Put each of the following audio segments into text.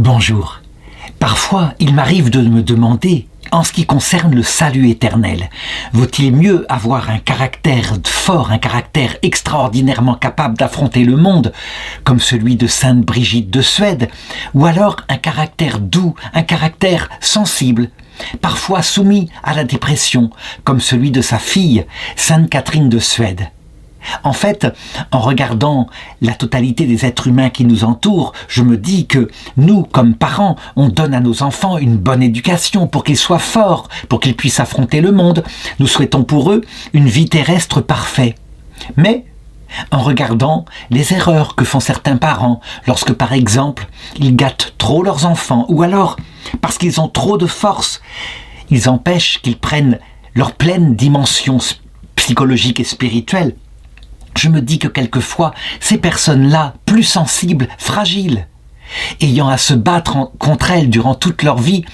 Bonjour. Parfois, il m'arrive de me demander, en ce qui concerne le salut éternel, vaut-il mieux avoir un caractère fort, un caractère extraordinairement capable d'affronter le monde, comme celui de Sainte Brigitte de Suède, ou alors un caractère doux, un caractère sensible, parfois soumis à la dépression, comme celui de sa fille, Sainte Catherine de Suède? En fait, en regardant la totalité des êtres humains qui nous entourent, je me dis que nous, comme parents, on donne à nos enfants une bonne éducation pour qu'ils soient forts, pour qu'ils puissent affronter le monde. Nous souhaitons pour eux une vie terrestre parfaite. Mais, en regardant les erreurs que font certains parents, lorsque par exemple, ils gâtent trop leurs enfants, ou alors, parce qu'ils ont trop de force, ils empêchent qu'ils prennent leur pleine dimension psychologique et spirituelle, je me dis que quelquefois, ces personnes-là, plus sensibles, fragiles, ayant à se battre contre elles durant toute leur vie,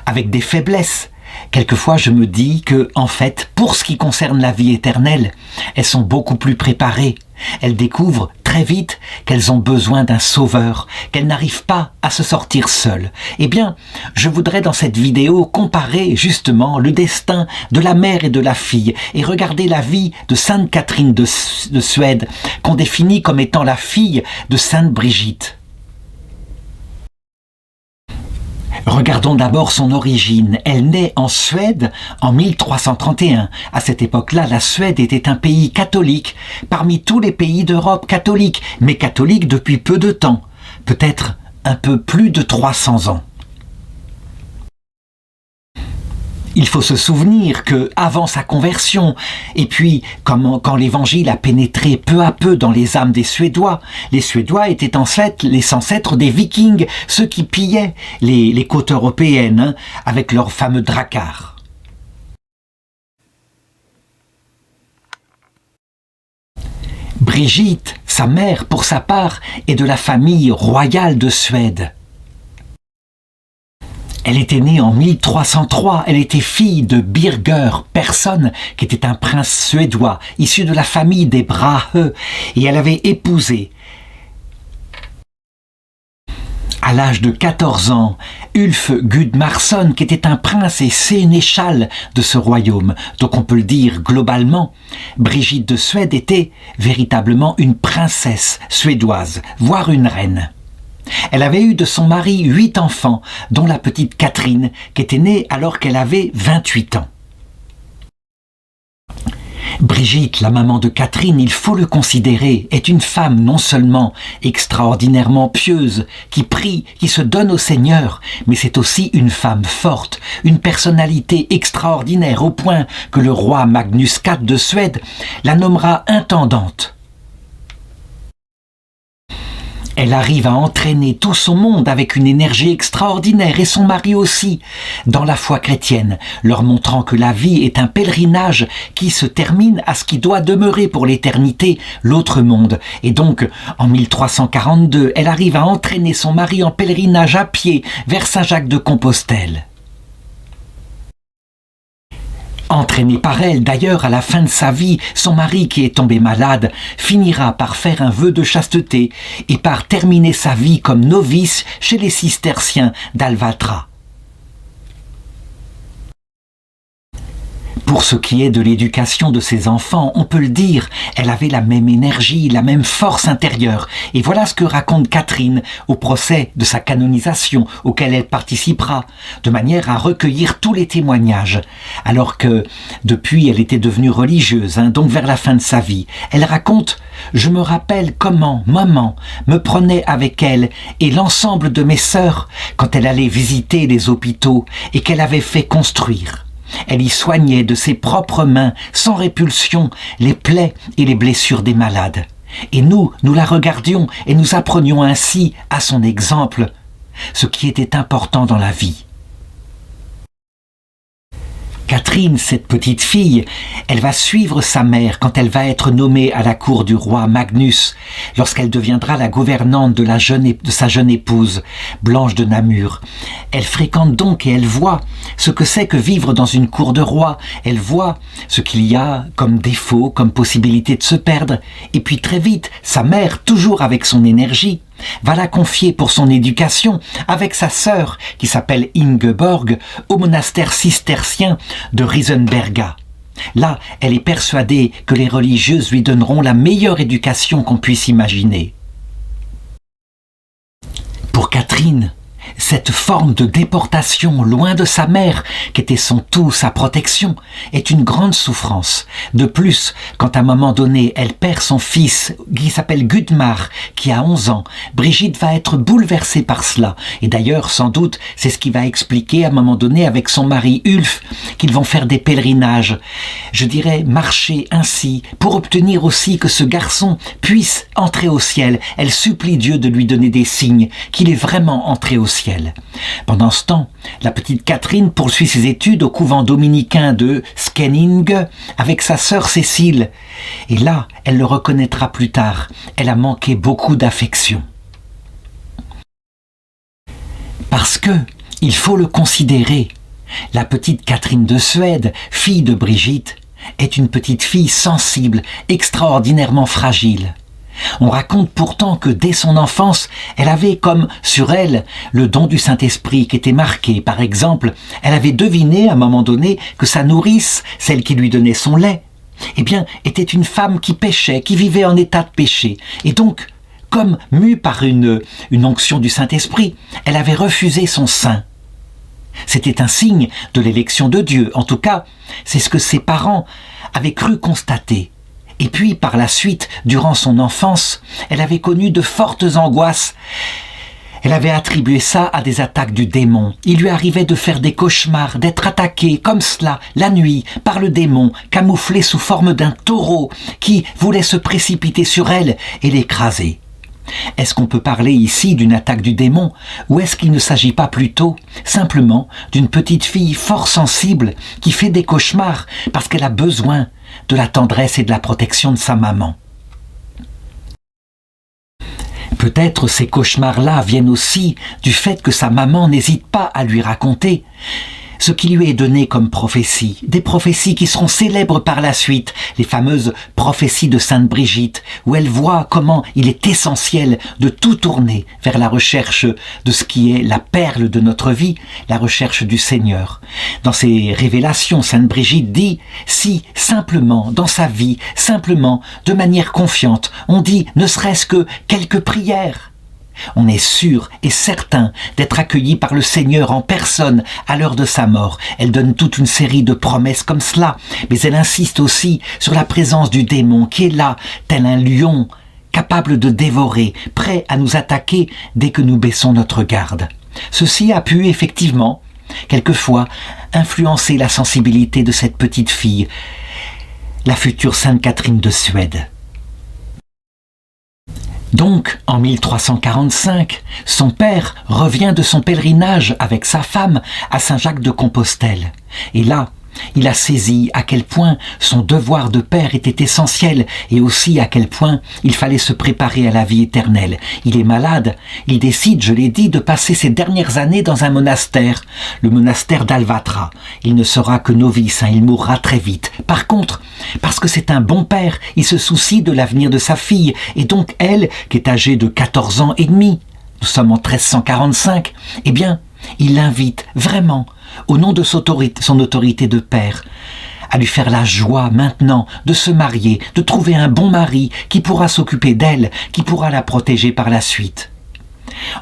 avec des faiblesses, quelquefois je me dis que, en fait, pour ce qui concerne la vie éternelle, elles sont beaucoup plus préparées. Elles découvrent très vite qu'elles ont besoin d'un sauveur, qu'elles n'arrivent pas à se sortir seules. Eh bien, je voudrais dans cette vidéo comparer justement le destin de la mère et de la fille et regarder la vie de Sainte Catherine de Suède, qu'on définit comme étant la fille de Sainte Brigitte. Regardons d'abord son origine. Elle naît en Suède en 1331. À cette époque-là, la Suède était un pays catholique, parmi tous les pays d'Europe catholiques, mais catholique depuis peu de temps, peut-être un peu plus de 300 ans. Il faut se souvenir que, avant sa conversion, et puis quand l'évangile a pénétré peu à peu dans les âmes des Suédois, les Suédois étaient en fait les ancêtres des Vikings, ceux qui pillaient les côtes européennes avec leurs fameux dracars. Brigitte, sa mère, pour sa part, est de la famille royale de Suède. Elle était née en 1303, elle était fille de Birger Persson, qui était un prince suédois, issu de la famille des Brahe, et elle avait épousé, à l'âge de 14 ans, Ulf Gudmarsson, qui était un prince et sénéchal de ce royaume. Donc on peut le dire globalement, Brigitte de Suède était véritablement une princesse suédoise, voire une reine. Elle avait eu de son mari 8 enfants, dont la petite Catherine, qui était née alors qu'elle avait 28 ans. Brigitte, la maman de Catherine, il faut le considérer, est une femme non seulement extraordinairement pieuse, qui prie, qui se donne au Seigneur, mais c'est aussi une femme forte, une personnalité extraordinaire au point que le roi Magnus IV de Suède la nommera intendante. Elle arrive à entraîner tout son monde avec une énergie extraordinaire et son mari aussi, dans la foi chrétienne, leur montrant que la vie est un pèlerinage qui se termine à ce qui doit demeurer pour l'éternité, l'autre monde. Et donc, en 1342, elle arrive à entraîner son mari en pèlerinage à pied vers Saint-Jacques-de-Compostelle. Entraîné par elle, d'ailleurs, à la fin de sa vie, son mari, qui est tombé malade, finira par faire un vœu de chasteté et par terminer sa vie comme novice chez les cisterciens d'Alvatra. Pour ce qui est de l'éducation de ses enfants, on peut le dire, elle avait la même énergie, la même force intérieure. Et voilà ce que raconte Catherine au procès de sa canonisation, auquel elle participera, de manière à recueillir tous les témoignages. Alors que, depuis, elle était devenue religieuse, donc vers la fin de sa vie. Elle raconte « Je me rappelle comment maman me prenait avec elle et l'ensemble de mes sœurs quand elle allait visiter les hôpitaux et qu'elle avait fait construire. » Elle y soignait de ses propres mains, sans répulsion, les plaies et les blessures des malades. Et nous la regardions et nous apprenions ainsi, à son exemple, ce qui était important dans la vie. Catherine, cette petite fille, elle va suivre sa mère quand elle va être nommée à la cour du roi Magnus, lorsqu'elle deviendra la gouvernante de sa jeune épouse, Blanche de Namur. Elle fréquente donc et elle voit ce que c'est que vivre dans une cour de roi. Elle voit ce qu'il y a comme défaut, comme possibilité de se perdre. Et puis très vite, sa mère, toujours avec son énergie, va la confier pour son éducation avec sa sœur, qui s'appelle Ingeborg, au monastère cistercien de Riesenberga. Là, elle est persuadée que les religieuses lui donneront la meilleure éducation qu'on puisse imaginer. Pour Catherine, cette forme de déportation loin de sa mère, qui était son tout, sa protection, est une grande souffrance. De plus, quand à un moment donné, elle perd son fils, qui s'appelle Gudmar, qui a 11 ans, Brigitte va être bouleversée par cela. Et d'ailleurs, sans doute, c'est ce qui va expliquer à un moment donné avec son mari Ulf, qu'ils vont faire des pèlerinages. Je dirais marcher ainsi, pour obtenir aussi que ce garçon puisse entrer au ciel. Elle supplie Dieu de lui donner des signes, qu'il est vraiment entré au ciel. Pendant ce temps, la petite Catherine poursuit ses études au couvent dominicain de Skenninge avec sa sœur Cécile. Et là, elle le reconnaîtra plus tard. Elle a manqué beaucoup d'affection. Parce que, il faut le considérer, la petite Catherine de Suède, fille de Brigitte, est une petite fille sensible, extraordinairement fragile. On raconte pourtant que dès son enfance, elle avait comme sur elle le don du Saint-Esprit qui était marqué. Par exemple, elle avait deviné à un moment donné que sa nourrice, celle qui lui donnait son lait, eh bien, était une femme qui péchait, qui vivait en état de péché. Et donc, comme mue par une onction du Saint-Esprit, elle avait refusé son sein. C'était un signe de l'élection de Dieu. En tout cas, c'est ce que ses parents avaient cru constater. Et puis, par la suite, durant son enfance, elle avait connu de fortes angoisses. Elle avait attribué ça à des attaques du démon. Il lui arrivait de faire des cauchemars, d'être attaquée comme cela, la nuit, par le démon, camouflé sous forme d'un taureau qui voulait se précipiter sur elle et l'écraser. Est-ce qu'on peut parler ici d'une attaque du démon, ou est-ce qu'il ne s'agit pas plutôt simplement d'une petite fille fort sensible qui fait des cauchemars parce qu'elle a besoin de la tendresse et de la protection de sa maman? Peut-être ces cauchemars-là viennent aussi du fait que sa maman n'hésite pas à lui raconter ce qui lui est donné comme prophétie, des prophéties qui seront célèbres par la suite, les fameuses prophéties de Sainte Brigitte, où elle voit comment il est essentiel de tout tourner vers la recherche de ce qui est la perle de notre vie, la recherche du Seigneur. Dans ses révélations, Sainte Brigitte dit, si simplement, dans sa vie, simplement, de manière confiante, on dit ne serait-ce que quelques prières, on est sûr et certain d'être accueilli par le Seigneur en personne à l'heure de sa mort. Elle donne toute une série de promesses comme cela, mais elle insiste aussi sur la présence du démon qui est là, tel un lion, capable de dévorer, prêt à nous attaquer dès que nous baissons notre garde. Ceci a pu effectivement, quelquefois, influencer la sensibilité de cette petite fille, la future Sainte Catherine de Suède. Donc, en 1345, son père revient de son pèlerinage avec sa femme à Saint-Jacques de Compostelle. Et là, il a saisi à quel point son devoir de père était essentiel et aussi à quel point il fallait se préparer à la vie éternelle. Il est malade, il décide, je l'ai dit, de passer ses dernières années dans un monastère, le monastère d'Alvatra. Il ne sera que novice, il mourra très vite. Par contre, parce que c'est un bon père, il se soucie de l'avenir de sa fille et donc elle, qui est âgée de 14 ans et demi, nous sommes en 1345, eh bien, il l'invite vraiment, au nom de son autorité de père, à lui faire la joie maintenant de se marier, de trouver un bon mari qui pourra s'occuper d'elle, qui pourra la protéger par la suite.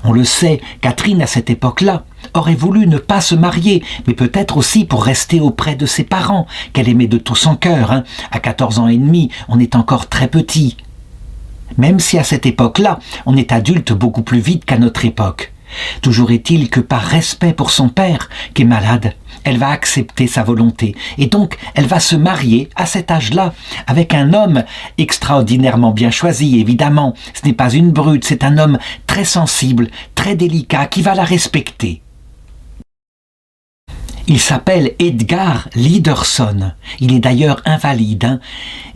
On le sait, Catherine, à cette époque-là, aurait voulu ne pas se marier, mais peut-être aussi pour rester auprès de ses parents, qu'elle aimait de tout son cœur. À 14 ans et demi, on est encore très petit. Même si à cette époque-là, on est adulte beaucoup plus vite qu'à notre époque. Toujours est-il que par respect pour son père, qui est malade, elle va accepter sa volonté. Et donc, elle va se marier à cet âge-là avec un homme extraordinairement bien choisi, évidemment. Ce n'est pas une brute, c'est un homme très sensible, très délicat, qui va la respecter. Il s'appelle Edgar Liderson. Il est d'ailleurs invalide.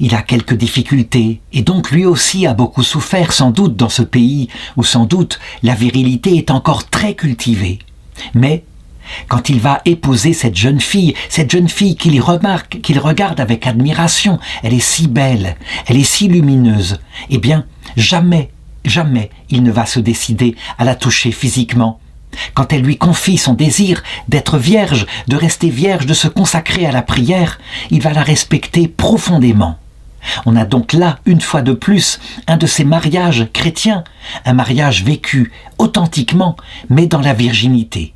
Il a quelques difficultés. Et donc lui aussi a beaucoup souffert, sans doute, dans ce pays où sans doute la virilité est encore très cultivée. Mais quand il va épouser cette jeune fille qu'il remarque, qu'il regarde avec admiration, elle est si belle, elle est si lumineuse, eh bien, jamais jamais il ne va se décider à la toucher physiquement. Quand elle lui confie son désir d'être vierge, de rester vierge, de se consacrer à la prière, il va la respecter profondément. On a donc là, une fois de plus, un de ces mariages chrétiens, un mariage vécu authentiquement, mais dans la virginité.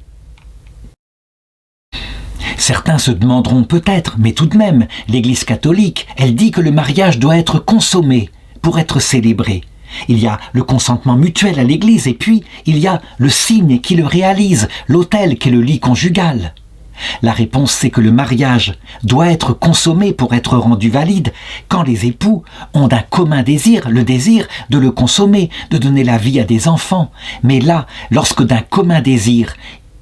Certains se demanderont peut-être, mais tout de même, l'Église catholique, elle dit que le mariage doit être consommé pour être célébré. Il y a le consentement mutuel à l'Église et puis il y a le signe qui le réalise, l'autel qui est le lit conjugal. La réponse c'est que le mariage doit être consommé pour être rendu valide quand les époux ont d'un commun désir, le désir de le consommer, de donner la vie à des enfants. Mais là, lorsque d'un commun désir,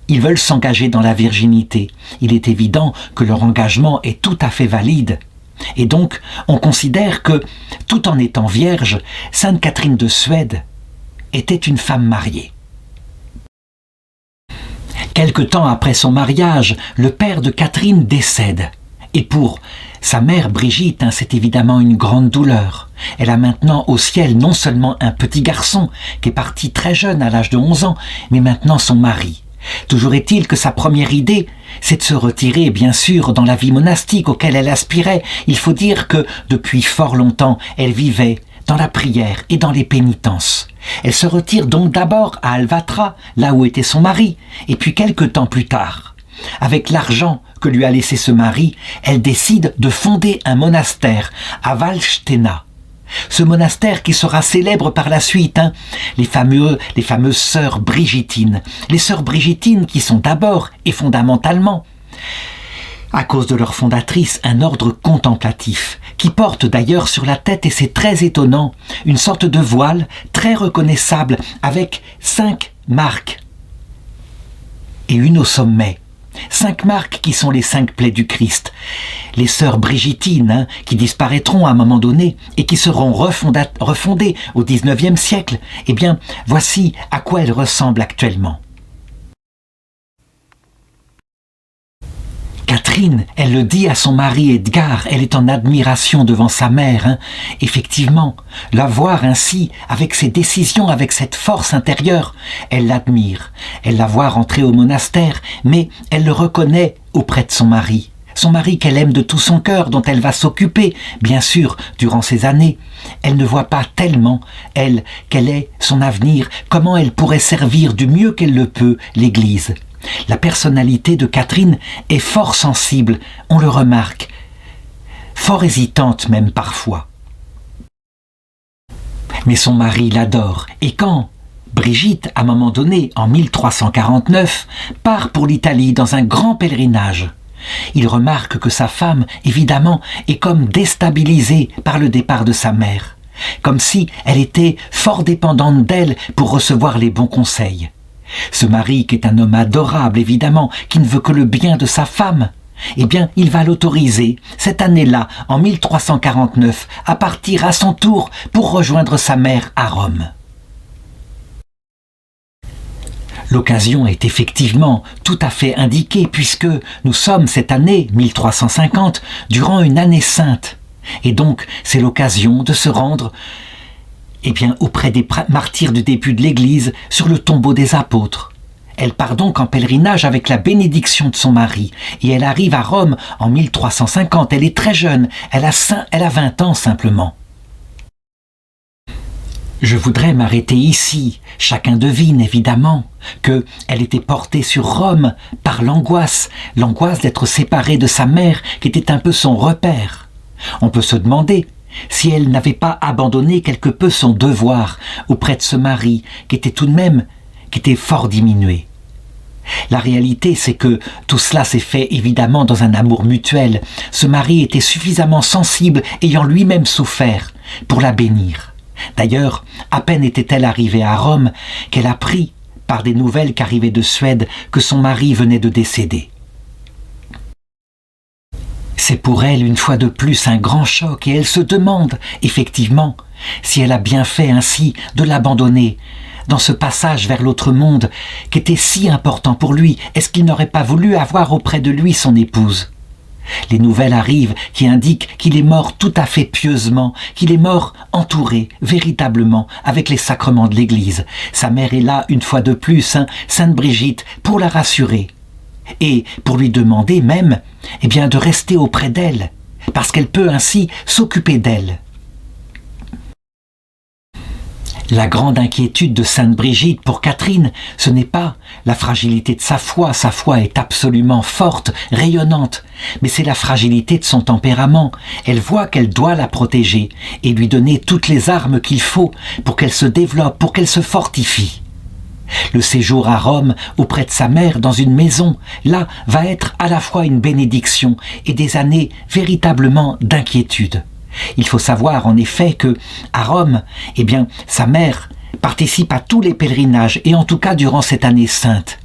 ils veulent s'engager dans la virginité, il est évident que leur engagement est tout à fait valide. Et donc, on considère que, tout en étant vierge, Sainte Catherine de Suède était une femme mariée. Quelque temps après son mariage, le père de Catherine décède. Et pour sa mère Brigitte, c'est évidemment une grande douleur. Elle a maintenant au ciel non seulement un petit garçon qui est parti très jeune à l'âge de 11 ans, mais maintenant son mari. Toujours est-il que sa première idée, c'est de se retirer, bien sûr, dans la vie monastique auquel elle aspirait. Il faut dire que, depuis fort longtemps, elle vivait dans la prière et dans les pénitences. Elle se retire donc d'abord à Alvatra, là où était son mari, et puis quelque temps plus tard, avec l'argent que lui a laissé ce mari, elle décide de fonder un monastère à Vallstena. Ce monastère qui sera célèbre par la suite, les fameuses sœurs brigitines. Les sœurs brigitines qui sont d'abord et fondamentalement, à cause de leur fondatrice, un ordre contemplatif, qui porte d'ailleurs sur la tête, et c'est très étonnant, une sorte de voile très reconnaissable avec 5 marques et une au sommet. 5 marques qui sont les 5 plaies du Christ. Les sœurs brigitines, qui disparaîtront à un moment donné et qui seront refondées au XIXe siècle, eh bien, voici à quoi elles ressemblent actuellement. Catherine, elle le dit à son mari Edgar, elle est en admiration devant sa mère. Effectivement, la voir ainsi, avec ses décisions, avec cette force intérieure, elle l'admire. Elle la voit rentrer au monastère, mais elle le reconnaît auprès de son mari. Son mari qu'elle aime de tout son cœur, dont elle va s'occuper, bien sûr, durant ces années. Elle ne voit pas tellement, elle, quel est son avenir, comment elle pourrait servir du mieux qu'elle le peut l'Église. La personnalité de Catherine est fort sensible, on le remarque, fort hésitante même parfois. Mais son mari l'adore, et quand Brigitte, à un moment donné, en 1349, part pour l'Italie dans un grand pèlerinage, il remarque que sa femme, évidemment, est comme déstabilisée par le départ de sa mère, comme si elle était fort dépendante d'elle pour recevoir les bons conseils. Ce mari, qui est un homme adorable, évidemment, qui ne veut que le bien de sa femme, eh bien, il va l'autoriser, cette année-là, en 1349, à partir à son tour pour rejoindre sa mère à Rome. L'occasion est effectivement tout à fait indiquée, puisque nous sommes cette année, 1350, durant une année sainte. Et donc, c'est l'occasion de se rendre auprès des martyrs du début de l'Église, sur le tombeau des apôtres. Elle part donc en pèlerinage avec la bénédiction de son mari, et elle arrive à Rome en 1350. Elle est très jeune, elle a 20 ans simplement. Je voudrais m'arrêter ici. Chacun devine évidemment qu'elle était portée sur Rome par l'angoisse d'être séparée de sa mère, qui était un peu son repère. On peut se demander si elle n'avait pas abandonné quelque peu son devoir auprès de ce mari qui était fort diminué. La réalité, c'est que tout cela s'est fait évidemment dans un amour mutuel. Ce mari était suffisamment sensible, ayant lui-même souffert, pour la bénir. D'ailleurs, à peine était-elle arrivée à Rome qu'elle apprit, par des nouvelles qu'arrivaient de Suède, que son mari venait de décéder. C'est pour elle, une fois de plus, un grand choc, et elle se demande, effectivement, si elle a bien fait ainsi de l'abandonner dans ce passage vers l'autre monde qui était si important pour lui. Est-ce qu'il n'aurait pas voulu avoir auprès de lui son épouse ? Les nouvelles arrivent qui indiquent qu'il est mort tout à fait pieusement, qu'il est mort entouré, véritablement, avec les sacrements de l'Église. Sa mère est là, une fois de plus, Sainte Brigitte, pour la rassurer. Et pour lui demander même, de rester auprès d'elle, parce qu'elle peut ainsi s'occuper d'elle. La grande inquiétude de Sainte Brigitte pour Catherine, ce n'est pas la fragilité de sa foi est absolument forte, rayonnante, mais c'est la fragilité de son tempérament. Elle voit qu'elle doit la protéger et lui donner toutes les armes qu'il faut pour qu'elle se développe, pour qu'elle se fortifie. Le séjour à Rome, auprès de sa mère, dans une maison, là, va être à la fois une bénédiction et des années véritablement d'inquiétude. Il faut savoir en effet que, à Rome, sa mère participe à tous les pèlerinages, et en tout cas durant cette année sainte.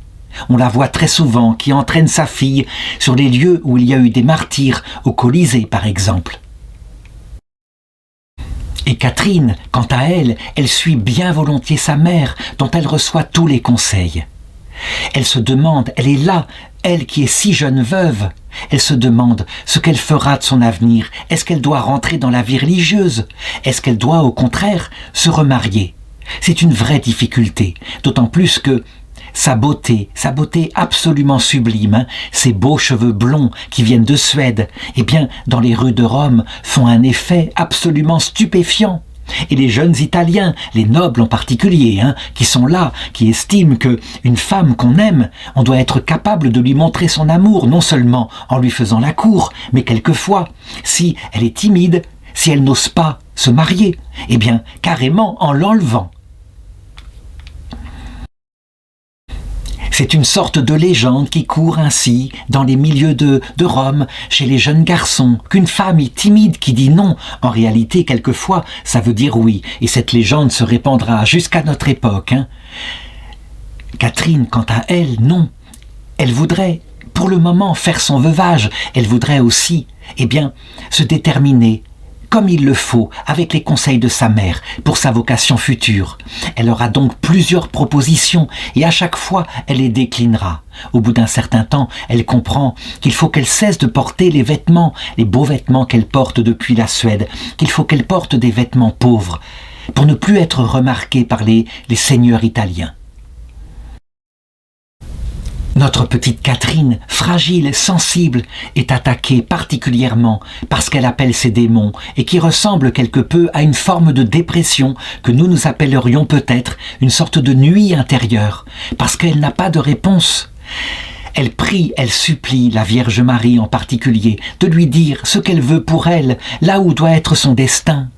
On la voit très souvent qui entraîne sa fille sur les lieux où il y a eu des martyrs, au Colisée par exemple. Et Catherine, quant à elle, elle suit bien volontiers sa mère, dont elle reçoit tous les conseils. Elle se demande, elle est là, elle qui est si jeune veuve, elle se demande ce qu'elle fera de son avenir. Est-ce qu'elle doit rentrer dans la vie religieuse? Est-ce qu'elle doit, au contraire, se remarier? C'est une vraie difficulté, d'autant plus que sa beauté absolument sublime, ses beaux cheveux blonds qui viennent de Suède, dans les rues de Rome, font un effet absolument stupéfiant. Et les jeunes Italiens, les nobles en particulier, qui sont là, qui estiment qu'une femme qu'on aime, on doit être capable de lui montrer son amour, non seulement en lui faisant la cour, mais quelquefois, si elle est timide, si elle n'ose pas se marier, carrément en l'enlevant. C'est une sorte de légende qui court ainsi dans les milieux de Rome, chez les jeunes garçons, qu'une femme est timide qui dit non. En réalité, quelquefois, ça veut dire oui. Et cette légende se répandra jusqu'à notre époque. Catherine, quant à elle, non. Elle voudrait, pour le moment, faire son veuvage. Elle voudrait aussi, se déterminer comme il le faut, avec les conseils de sa mère, pour sa vocation future. Elle aura donc plusieurs propositions, et à chaque fois, elle les déclinera. Au bout d'un certain temps, elle comprend qu'il faut qu'elle cesse de porter les vêtements, les beaux vêtements qu'elle porte depuis la Suède, qu'il faut qu'elle porte des vêtements pauvres, pour ne plus être remarquée par les seigneurs italiens. Notre petite Catherine, fragile, sensible, est attaquée particulièrement parce qu'elle appelle ses démons et qui ressemble quelque peu à une forme de dépression que nous appellerions peut-être une sorte de nuit intérieure, parce qu'elle n'a pas de réponse. Elle prie, elle supplie la Vierge Marie en particulier de lui dire ce qu'elle veut pour elle, là où doit être son destin.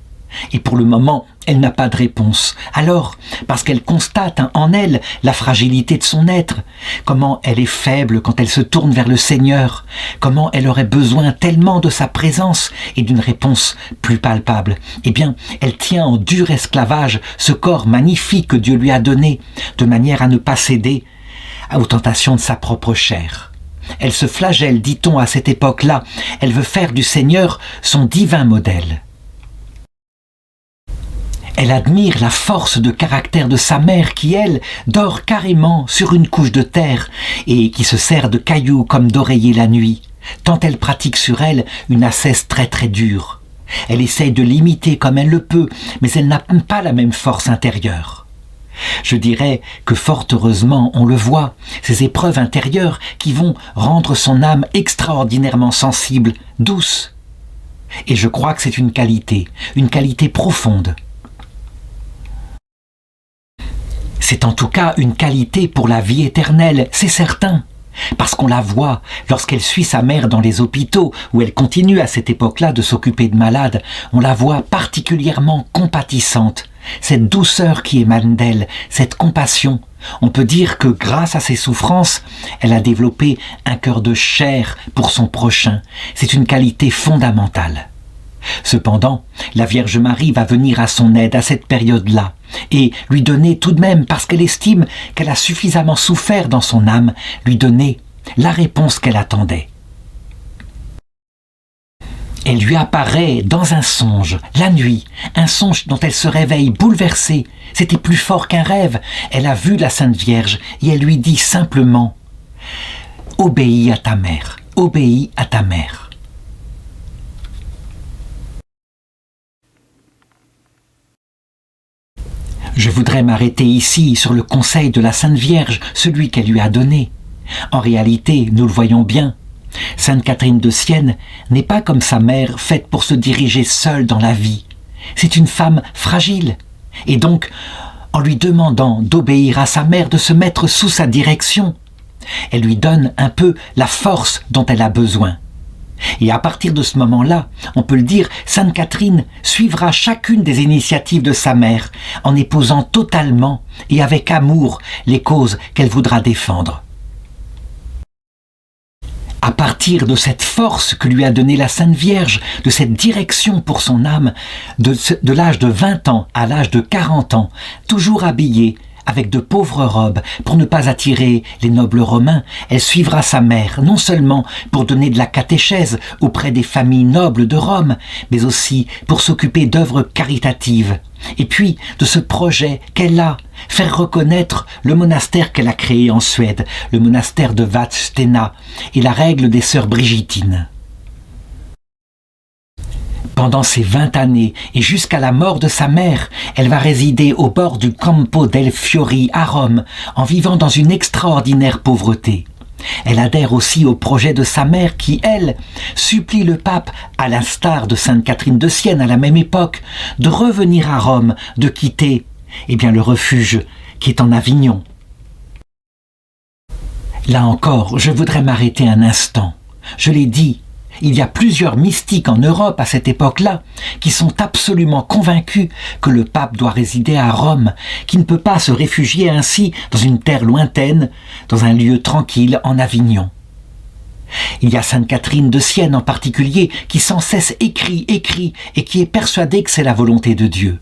Et pour le moment, elle n'a pas de réponse. Alors, parce qu'elle constate en elle la fragilité de son être, comment elle est faible quand elle se tourne vers le Seigneur, comment elle aurait besoin tellement de sa présence et d'une réponse plus palpable, elle tient en dur esclavage ce corps magnifique que Dieu lui a donné, de manière à ne pas céder aux tentations de sa propre chair. Elle se flagelle, dit-on à cette époque-là, elle veut faire du Seigneur son divin modèle. Elle admire la force de caractère de sa mère qui, elle, dort carrément sur une couche de terre et qui se sert de cailloux comme d'oreiller la nuit, tant elle pratique sur elle une ascèse très très dure. Elle essaye de l'imiter comme elle le peut, mais elle n'a pas la même force intérieure. Je dirais que fort heureusement, on le voit, ces épreuves intérieures qui vont rendre son âme extraordinairement sensible, douce. Et je crois que c'est une qualité profonde. C'est en tout cas une qualité pour la vie éternelle, c'est certain. Parce qu'on la voit lorsqu'elle suit sa mère dans les hôpitaux, où elle continue à cette époque-là de s'occuper de malades, on la voit particulièrement compatissante. Cette douceur qui émane d'elle, cette compassion, on peut dire que grâce à ses souffrances, elle a développé un cœur de chair pour son prochain. C'est une qualité fondamentale. Cependant, la Vierge Marie va venir à son aide à cette période-là et lui donner tout de même, parce qu'elle estime qu'elle a suffisamment souffert dans son âme, lui donner la réponse qu'elle attendait. Elle lui apparaît dans un songe, la nuit, un songe dont elle se réveille bouleversée. C'était plus fort qu'un rêve. Elle a vu la Sainte Vierge et elle lui dit simplement « Obéis à ta mère, obéis à ta mère ». Je voudrais m'arrêter ici sur le conseil de la Sainte Vierge, celui qu'elle lui a donné. En réalité, nous le voyons bien, Sainte Catherine de Sienne n'est pas comme sa mère faite pour se diriger seule dans la vie. C'est une femme fragile. Et donc, en lui demandant d'obéir à sa mère, de se mettre sous sa direction, elle lui donne un peu la force dont elle a besoin. Et à partir de ce moment-là, on peut le dire, Sainte Catherine suivra chacune des initiatives de sa mère en épousant totalement et avec amour les causes qu'elle voudra défendre. À partir de cette force que lui a donnée la Sainte Vierge, de cette direction pour son âme, de l'âge de 20 ans à l'âge de 40 ans, toujours habillée avec de pauvres robes pour ne pas attirer les nobles romains, elle suivra sa mère, non seulement pour donner de la catéchèse auprès des familles nobles de Rome, mais aussi pour s'occuper d'œuvres caritatives. Et puis, de ce projet qu'elle a, faire reconnaître le monastère qu'elle a créé en Suède, le monastère de Vadstena, et la règle des sœurs Brigittines. Pendant ces 20 années et jusqu'à la mort de sa mère, elle va résider au bord du Campo del Fiori à Rome, en vivant dans une extraordinaire pauvreté. Elle adhère aussi au projet de sa mère qui, elle, supplie le pape, à l'instar de Sainte Catherine de Sienne à la même époque, de revenir à Rome, de quitter le refuge qui est en Avignon. Là encore, je voudrais m'arrêter un instant. Je l'ai dit, il y a plusieurs mystiques en Europe à cette époque-là qui sont absolument convaincus que le pape doit résider à Rome, qui ne peut pas se réfugier ainsi dans une terre lointaine, dans un lieu tranquille en Avignon. Il y a Sainte Catherine de Sienne en particulier qui sans cesse écrit et qui est persuadée que c'est la volonté de Dieu.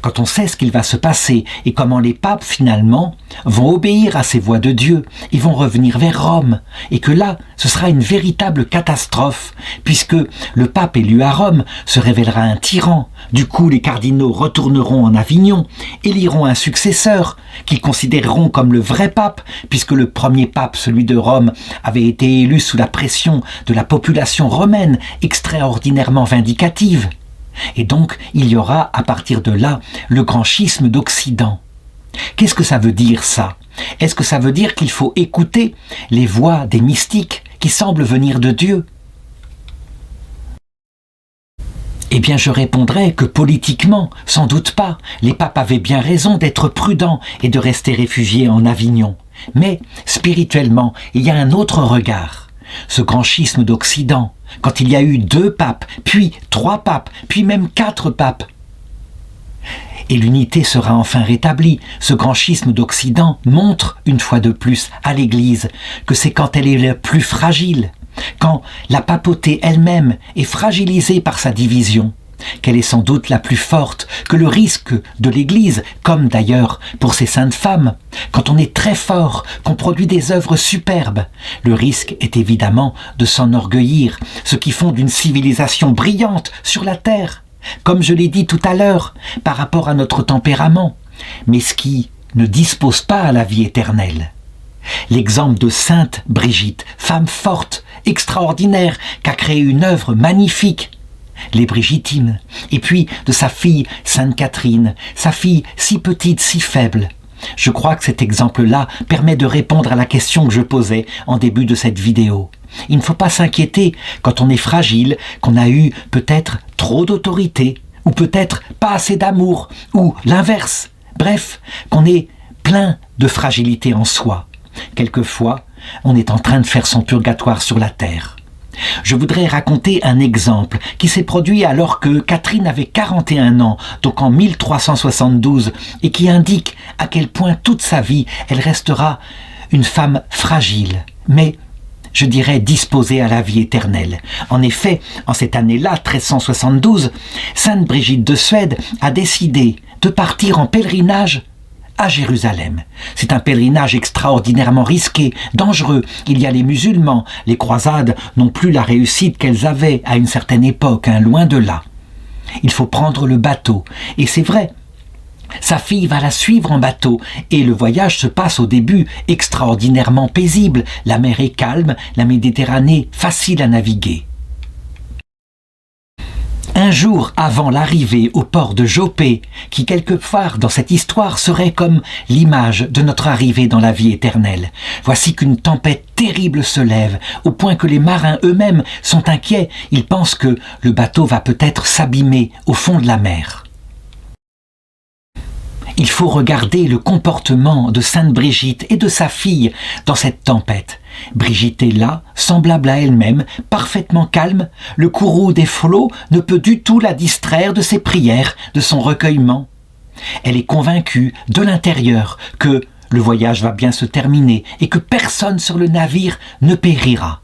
Quand on sait ce qu'il va se passer et comment les papes finalement vont obéir à ces voies de Dieu et vont revenir vers Rome, et que là ce sera une véritable catastrophe puisque le pape élu à Rome se révélera un tyran. Du coup les cardinaux retourneront en Avignon, éliront un successeur qu'ils considéreront comme le vrai pape puisque le premier pape, celui de Rome, avait été élu sous la pression de la population romaine extraordinairement vindicative. Et donc, il y aura, à partir de là, le grand schisme d'Occident. Qu'est-ce que ça veut dire, ça? Est-ce que ça veut dire qu'il faut écouter les voix des mystiques qui semblent venir de Dieu? Eh bien, je répondrai que politiquement, sans doute pas, les papes avaient bien raison d'être prudents et de rester réfugiés en Avignon. Mais, spirituellement, il y a un autre regard. Ce grand schisme d'Occident, quand il y a eu 2 papes, puis 3 papes, puis même 4 papes. Et l'unité sera enfin rétablie. Ce grand schisme d'Occident montre, une fois de plus, à l'Église, que c'est quand elle est la plus fragile, quand la papauté elle-même est fragilisée par sa division, qu'elle est sans doute la plus forte, que le risque de l'Église, comme d'ailleurs pour ces saintes femmes, quand on est très fort, qu'on produit des œuvres superbes, le risque est évidemment de s'enorgueillir, ce qui fonde une civilisation brillante sur la terre, comme je l'ai dit tout à l'heure, par rapport à notre tempérament, mais ce qui ne dispose pas à la vie éternelle. L'exemple de Sainte Brigitte, femme forte, extraordinaire, qui a créé une œuvre magnifique, les Brigittines, et puis de sa fille Sainte Catherine, sa fille si petite, si faible. Je crois que cet exemple-là permet de répondre à la question que je posais en début de cette vidéo. Il ne faut pas s'inquiéter quand on est fragile, qu'on a eu peut-être trop d'autorité, ou peut-être pas assez d'amour, ou l'inverse. Bref, qu'on est plein de fragilité en soi. Quelquefois, on est en train de faire son purgatoire sur la terre. Je voudrais raconter un exemple qui s'est produit alors que Catherine avait 41 ans, donc en 1372, et qui indique à quel point toute sa vie elle restera une femme fragile, mais je dirais disposée à la vie éternelle. En effet, en cette année-là, 1372, Sainte Brigitte de Suède a décidé de partir en pèlerinage à Jérusalem. C'est un pèlerinage extraordinairement risqué, dangereux. Il y a les musulmans. Les croisades n'ont plus la réussite qu'elles avaient à une certaine époque, loin de là. Il faut prendre le bateau. Et c'est vrai, sa fille va la suivre en bateau et le voyage se passe au début extraordinairement paisible. La mer est calme, la Méditerranée facile à naviguer. Un jour avant l'arrivée au port de Jopé, qui quelque part dans cette histoire serait comme l'image de notre arrivée dans la vie éternelle, voici qu'une tempête terrible se lève, au point que les marins eux-mêmes sont inquiets. Ils pensent que le bateau va peut-être s'abîmer au fond de la mer. Il faut regarder le comportement de Sainte Brigitte et de sa fille dans cette tempête. Brigitte est là, semblable à elle-même, parfaitement calme. Le courroux des flots ne peut du tout la distraire de ses prières, de son recueillement. Elle est convaincue de l'intérieur que le voyage va bien se terminer et que personne sur le navire ne périra.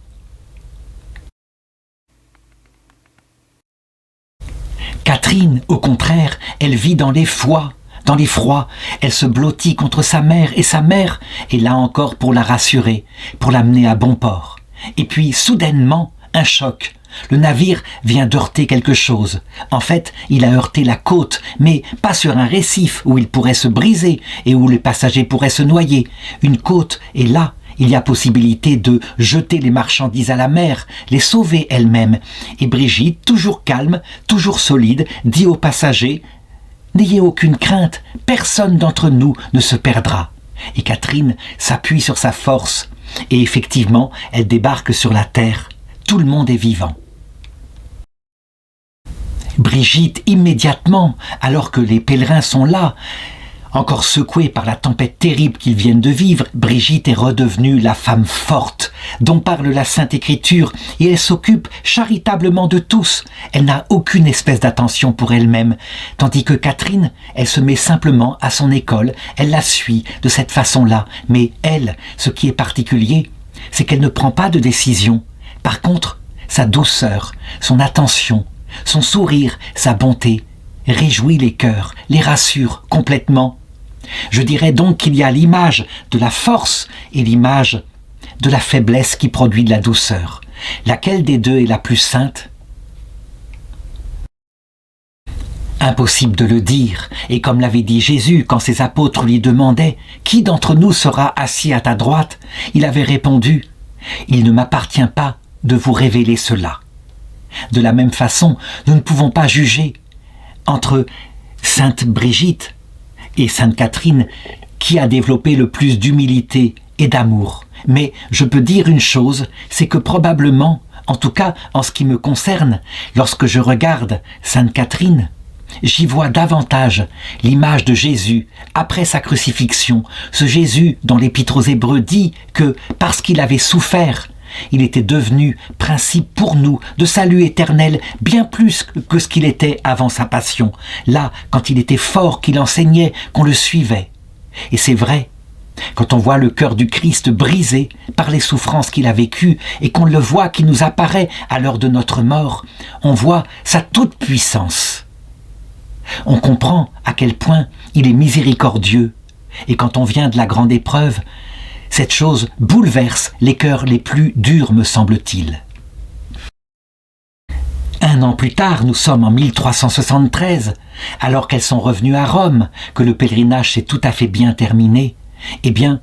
Catherine, au contraire, elle vit dans l'effroi. Dans l'effroi, elle se blottit contre sa mère et sa mère est là encore pour la rassurer, pour l'amener à bon port. Et puis, soudainement, un choc. Le navire vient d'heurter quelque chose. En fait, il a heurté la côte, mais pas sur un récif où il pourrait se briser et où les passagers pourraient se noyer. Une côte, et là, il y a possibilité de jeter les marchandises à la mer, les sauver elle-même. Et Brigitte, toujours calme, toujours solide, dit aux passagers: n'ayez aucune crainte, personne d'entre nous ne se perdra. Et Catherine s'appuie sur sa force. Et effectivement, elle débarque sur la terre. Tout le monde est vivant. Brigitte, immédiatement, alors que les pèlerins sont là, encore secouée par la tempête terrible qu'ils viennent de vivre, Brigitte est redevenue la femme forte dont parle la Sainte Écriture, et elle s'occupe charitablement de tous. Elle n'a aucune espèce d'attention pour elle-même, tandis que Catherine, elle se met simplement à son école, elle la suit de cette façon-là. Mais elle, ce qui est particulier, c'est qu'elle ne prend pas de décision. Par contre, sa douceur, son attention, son sourire, sa bonté, réjouit les cœurs, les rassure complètement. Je dirais donc qu'il y a l'image de la force et l'image de la faiblesse qui produit de la douceur. Laquelle des deux est la plus sainte ? Impossible de le dire, et comme l'avait dit Jésus quand ses apôtres lui demandaient « Qui d'entre nous sera assis à ta droite ?» il avait répondu « Il ne m'appartient pas de vous révéler cela. » De la même façon, nous ne pouvons pas juger entre Sainte Brigitte et Sainte Catherine qui a développé le plus d'humilité et d'amour. Mais je peux dire une chose, c'est que probablement, en tout cas en ce qui me concerne, lorsque je regarde Sainte Catherine, j'y vois davantage l'image de Jésus après sa crucifixion, ce Jésus dont l'Épître aux Hébreux dit que parce qu'il avait souffert, il était devenu principe pour nous de salut éternel, bien plus que ce qu'il était avant sa passion. Là, quand il était fort, qu'il enseignait, qu'on le suivait. Et c'est vrai, quand on voit le cœur du Christ brisé par les souffrances qu'il a vécues et qu'on le voit qui nous apparaît à l'heure de notre mort, on voit sa toute-puissance. On comprend à quel point il est miséricordieux. Et quand on vient de la grande épreuve, cette chose bouleverse les cœurs les plus durs, me semble-t-il. Un an plus tard, nous sommes en 1373, alors qu'elles sont revenues à Rome, que le pèlerinage s'est tout à fait bien terminé. Eh bien,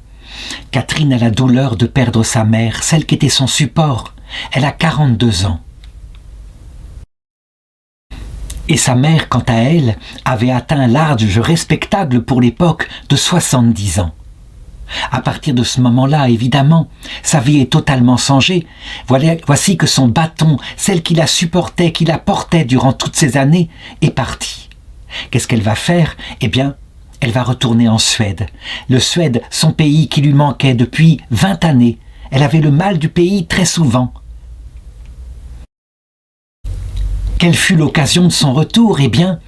Catherine a la douleur de perdre sa mère, celle qui était son support. Elle a 42 ans. Et sa mère, quant à elle, avait atteint l'âge respectable pour l'époque de 70 ans. À partir de ce moment-là, évidemment, sa vie est totalement changée. Voici que son bâton, celle qui la supportait, qui la portait durant toutes ces années, est partie. Qu'est-ce qu'elle va faire ? Eh bien, elle va retourner en Suède. Le Suède, son pays qui lui manquait depuis 20 années. Elle avait le mal du pays très souvent. Quelle fut l'occasion de son retour ? Eh bien,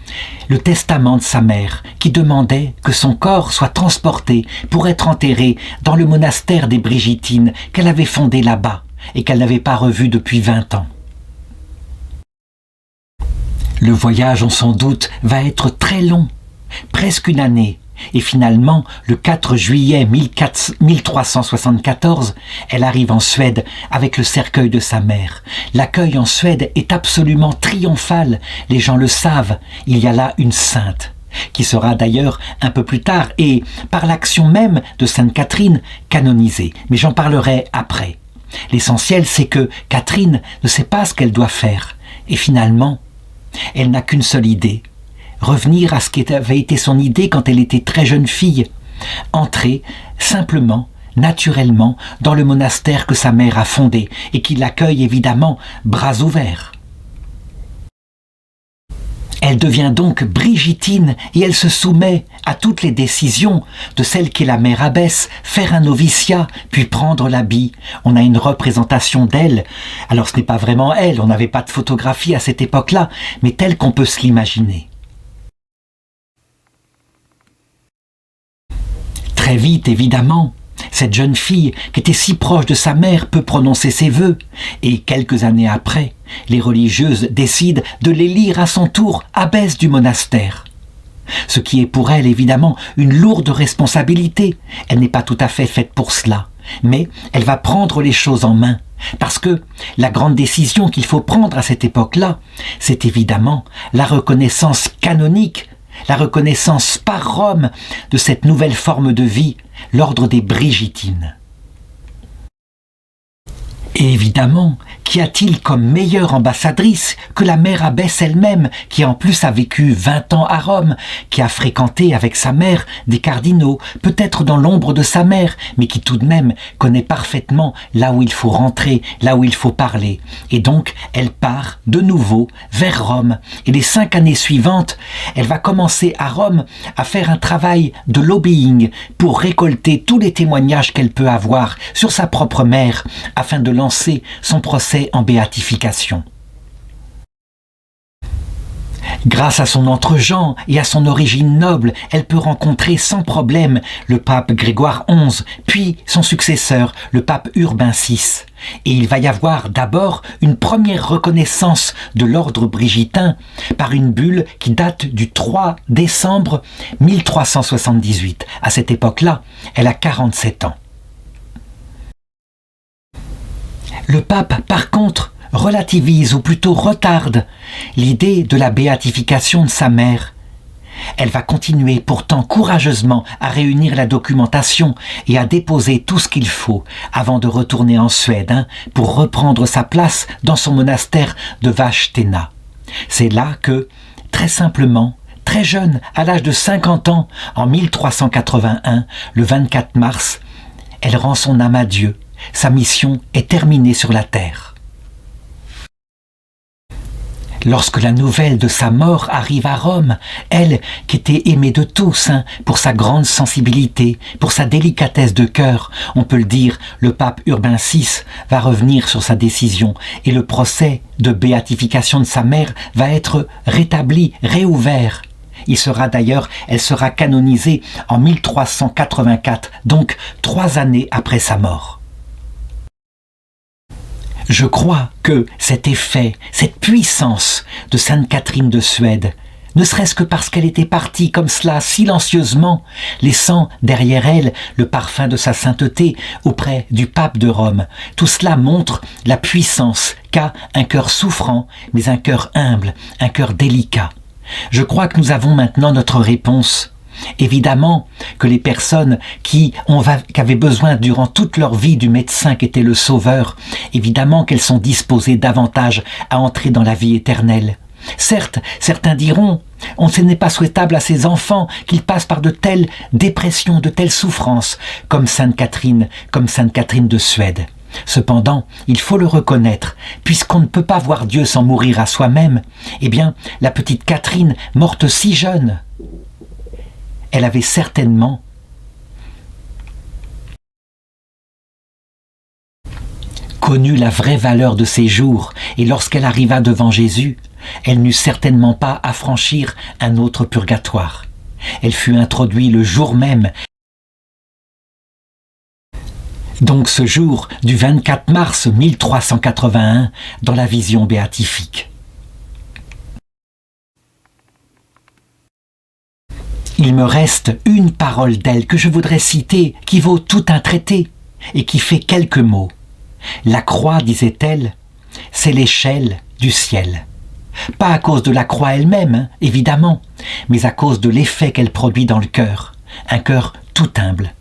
le testament de sa mère, qui demandait que son corps soit transporté pour être enterré dans le monastère des Brigittines qu'elle avait fondé là-bas et qu'elle n'avait pas revu depuis 20 ans. Le voyage, on s'en doute, va être très long, presque une année. Et finalement, le 4 juillet 1374, elle arrive en Suède avec le cercueil de sa mère. L'accueil en Suède est absolument triomphal. Les gens le savent, il y a là une sainte, qui sera d'ailleurs un peu plus tard, et par l'action même de Sainte Catherine, canonisée. Mais j'en parlerai après. L'essentiel, c'est que Catherine ne sait pas ce qu'elle doit faire. Et finalement, Elle n'a qu'une seule idée, revenir à ce qui avait été son idée quand elle était très jeune fille, entrer simplement, naturellement, dans le monastère que sa mère a fondé et qui l'accueille évidemment bras ouverts. Elle devient donc brigitine et elle se soumet à toutes les décisions de celle qui est la mère abbesse, faire un noviciat, puis prendre l'habit. On a une représentation d'elle. Alors ce n'est pas vraiment elle, on n'avait pas de photographie à cette époque-là, mais telle qu'on peut se l'imaginer. Très vite, évidemment, cette jeune fille, qui était si proche de sa mère, peut prononcer ses vœux. Et quelques années après, les religieuses décident de les lire à son tour abbesse du monastère. Ce qui est pour elle, évidemment, une lourde responsabilité. Elle n'est pas tout à fait faite pour cela. Mais elle va prendre les choses en main. Parce que la grande décision qu'il faut prendre à cette époque-là, c'est évidemment la reconnaissance canonique, la reconnaissance par Rome de cette nouvelle forme de vie, l'ordre des Brigitines. Et évidemment, qu'y a-t-il comme meilleure ambassadrice que la mère abbesse elle-même, qui en plus a vécu 20 ans à Rome, qui a fréquenté avec sa mère des cardinaux, peut-être dans l'ombre de sa mère, mais qui tout de même connaît parfaitement là où il faut rentrer, là où il faut parler. Et donc, elle part de nouveau vers Rome. Et les 5 années suivantes, elle va commencer à Rome à faire un travail de lobbying pour récolter tous les témoignages qu'elle peut avoir sur sa propre mère, afin de lancer son procès en béatification. Grâce à son entre-gens et à son origine noble, elle peut rencontrer sans problème le pape Grégoire XI, puis son successeur, le pape Urbain VI. Et il va y avoir d'abord une première reconnaissance de l'ordre brigitain par une bulle qui date du 3 décembre 1378. À cette époque-là, elle a 47 ans. Le pape, par contre, relativise ou plutôt retarde l'idée de la béatification de sa mère. Elle va continuer pourtant courageusement à réunir la documentation et à déposer tout ce qu'il faut avant de retourner en Suède pour reprendre sa place dans son monastère de Vadstena. C'est là que, très simplement, très jeune, à l'âge de 50 ans, en 1381, le 24 mars, elle rend son âme à Dieu. Sa mission est terminée sur la terre. Lorsque la nouvelle de sa mort arrive à Rome, elle, qui était aimée de tous, pour sa grande sensibilité, pour sa délicatesse de cœur, on peut le dire, le pape Urbain VI va revenir sur sa décision et le procès de béatification de sa mère va être rétabli, réouvert. Elle sera canonisée en 1384, donc 3 années après sa mort. Je crois que cet effet, cette puissance de Sainte Catherine de Suède, ne serait-ce que parce qu'elle était partie comme cela silencieusement, laissant derrière elle le parfum de sa sainteté auprès du pape de Rome, tout cela montre la puissance qu'a un cœur souffrant, mais un cœur humble, un cœur délicat. Je crois que nous avons maintenant notre réponse. Évidemment que les personnes qui avaient besoin durant toute leur vie du médecin qui était le sauveur, évidemment qu'elles sont disposées davantage à entrer dans la vie éternelle. Certes, certains diront, ce n'est pas souhaitable à ces enfants qu'ils passent par de telles dépressions, de telles souffrances, comme Sainte Catherine de Suède. Cependant, il faut le reconnaître, puisqu'on ne peut pas voir Dieu sans mourir à soi-même, eh bien, la petite Catherine, morte si jeune, elle avait certainement connu la vraie valeur de ses jours, et lorsqu'elle arriva devant Jésus, elle n'eut certainement pas à franchir un autre purgatoire. Elle fut introduite le jour même, donc ce jour du 24 mars 1381, dans la vision béatifique. Il me reste une parole d'elle que je voudrais citer, qui vaut tout un traité, et qui fait quelques mots. La croix, disait-elle, c'est l'échelle du ciel. Pas à cause de la croix elle-même, évidemment, mais à cause de l'effet qu'elle produit dans le cœur. Un cœur tout humble,